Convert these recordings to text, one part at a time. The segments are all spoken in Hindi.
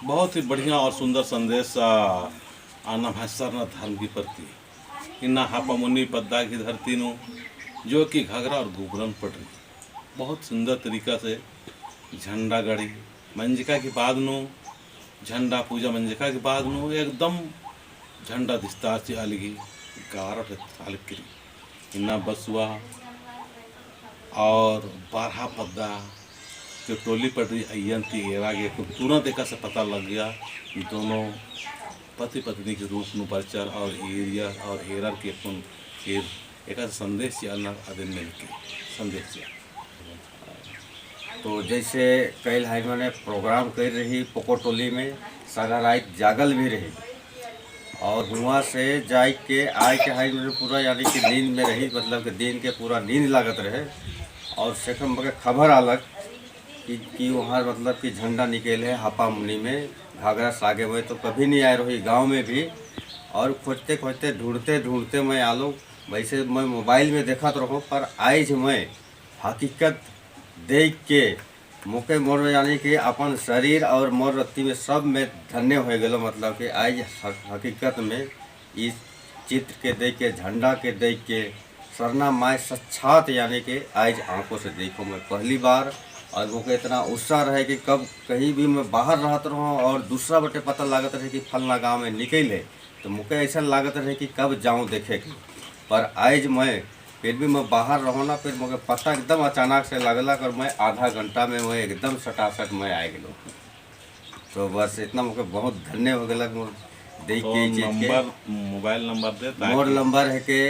बहुत ही बढ़िया और सुंदर संदेश आना है सरना धर्म की प्रति। इन्ना हापा मुन्नी पद्दा की धरती नु जो कि घाघरा और गुबरन पड़ रही बहुत सुंदर तरीका से झंडा गड़ी मंजिका के बाद नु झंडा पूजा मंजिका के बाद नु एकदम झंडा विस्तार से अलगी 11 साल की इन्ना बसुआ और 12 पद्दा जो टोली पड़ रही अयन थी एरा के तुरंत एक से पता लग गया कि दोनों पति पत्नी के रूप में परिचर और एरिया और एरर के एक संदेश आदि मिल के संदेश। तो जैसे कल हाई मैंने प्रोग्राम कर रही पोको टोली में सारा रात जागल भी रही और हुआ से जाए के आए के हाई मैंने पूरा यानी कि नींद में रही, मतलब कि दिन के पूरा नींद लागत रहे और सेकंड बगे खबर अलग कि वहाँ मतलब कि झंडा निकले हापा मुनि में घाघरा सागे में तो कभी नहीं आए रही गांव में भी। और खोजते खोजते ढूंढते ढूंढते मैं आलो वैसे मैं मोबाइल में देखा तो रहूँ पर आज मैं हकीकत देख के मुके मोर यानी कि अपन शरीर और मोर रत्ती में सब में धन्य हो गए, मतलब कि आज हकीकत में इस चित्र के देख के झंडा के देख के सरना माय सच्छात यानी कि आज आंखों से देखो मैं पहली बार। और मुझे इतना उत्साह रहे कि कब कहीं भी मैं बाहर रहता रहूँ और दूसरा बटे पता लागत रहे कि फलना गांव में निकले तो मुझे ऐसा लागत रहे कि कब जाऊँ देखे के। पर आज मैं फिर भी मैं बाहर रहूँ ना फिर मुझे पता एकदम अचानक से लगला और मैं आधा घंटा में मैं एकदम सटासट मैं आ गया। तो बस इतना मुझे बहुत धन्य हो गया मोर देख के चीज के। मोबाइल नंबर दे मोर नंबर है के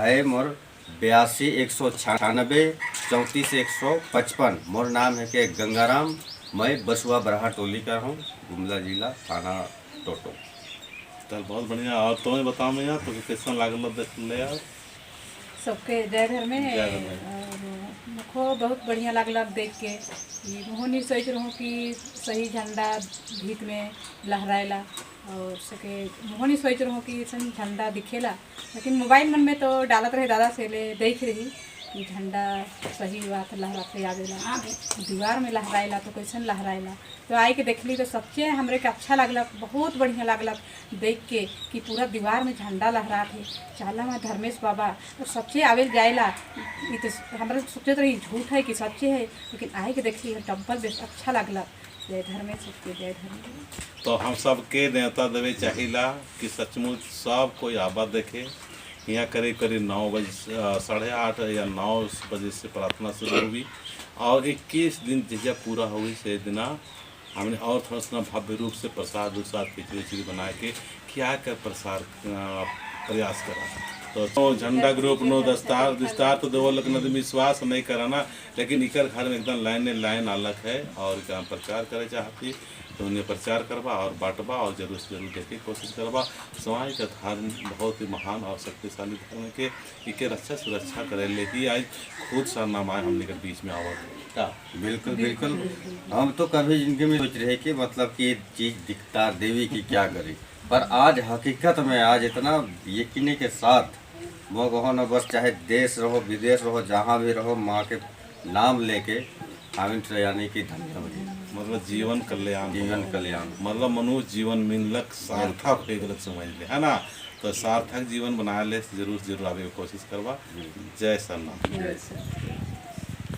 है मोर 82 196 34 155। मोर नाम है के गंगाराम। मैं बसुआ बरहा टोली का हूँ, गुमला जिला, थाना टोटो। चल बहुत बढ़िया। और तुम्हें बताओ मैं तो कैसा लागल देख ले यार सबके जय घर में और मुझको बहुत बढ़िया लागल देख के। मुँह नहीं सोच रहूँ कि सही झंडा भीत में लहराएला और सके मुँह नहीं सोच रहूँ कि सही झंडा दिखेला, लेकिन मोबाइल मन में तो डालत रहे दादा से ले देख रही कि झंडा सही बात लहराते आवेला दीवार में लहराएला तो कैसन लहराएला। तो आई के देखली तो सच्चे हमरे के अच्छा लगला, बहुत बढ़िया लगला देख के कि पूरा दीवार में झंडा लहरा थे। चाला मैं धर्मेश बाबा तो सच्चे आवेल जाएला, ये तो हमारे सोचते रही झूठ है कि सच्चे है, लेकिन आई के देखली डब्बल बेस अच्छा लगला। जय धर्मेश के जय धर्मेश। तो हम सबके न्योता देवे चाहिला कि सचमुच सब कोई आबा देखे। यहाँ करीब करीब 9 बजे 8:30 या 9 बजे से प्रार्थना शुरू हुई और 21 दिन जब पूरा हुई से दिन हमने और थोड़ा सा भव्य रूप से प्रसाद उसाद खिचड़ी बना के क्या कर प्रसार प्रयास करा। तो झंडा ग्रुप नो विस्तार तो देवो लेकिन विश्वास नहीं कराना, लेकिन इकर घर में एकदम लाइन अलग है और प्रचार करे चाहती तो उन्हें प्रचार करवा और बांटवा और जरूर से जरूर देखे कोशिश करवा। समाज का धर्म बहुत ही महान और शक्तिशाली धर्म के इके रक्षा सुरक्षा करे ले ही आज खुद सरनामा हमने के बीच में आवा। बिल्कुल बिल्कुल। हम तो कभी जिंदगी में सोच रहे कि मतलब कि ये चीज़ दिखता देवी की क्या करे, पर आज हकीकत में आज इतना यकीनी के साथ वो कहो ना बस चाहे देश रहो विदेश रहो जहाँ भी रहो माँ के नाम लेके हम यानी कि धन्यवाद मतलब जीवन कल्याण मतलब मनुष्य जीवन मिलक सार्थक हो गलत समझ ले है ना। तो सार्थक जीवन बना ले जरूर आगे कोशिश करवा। जय सरनाम।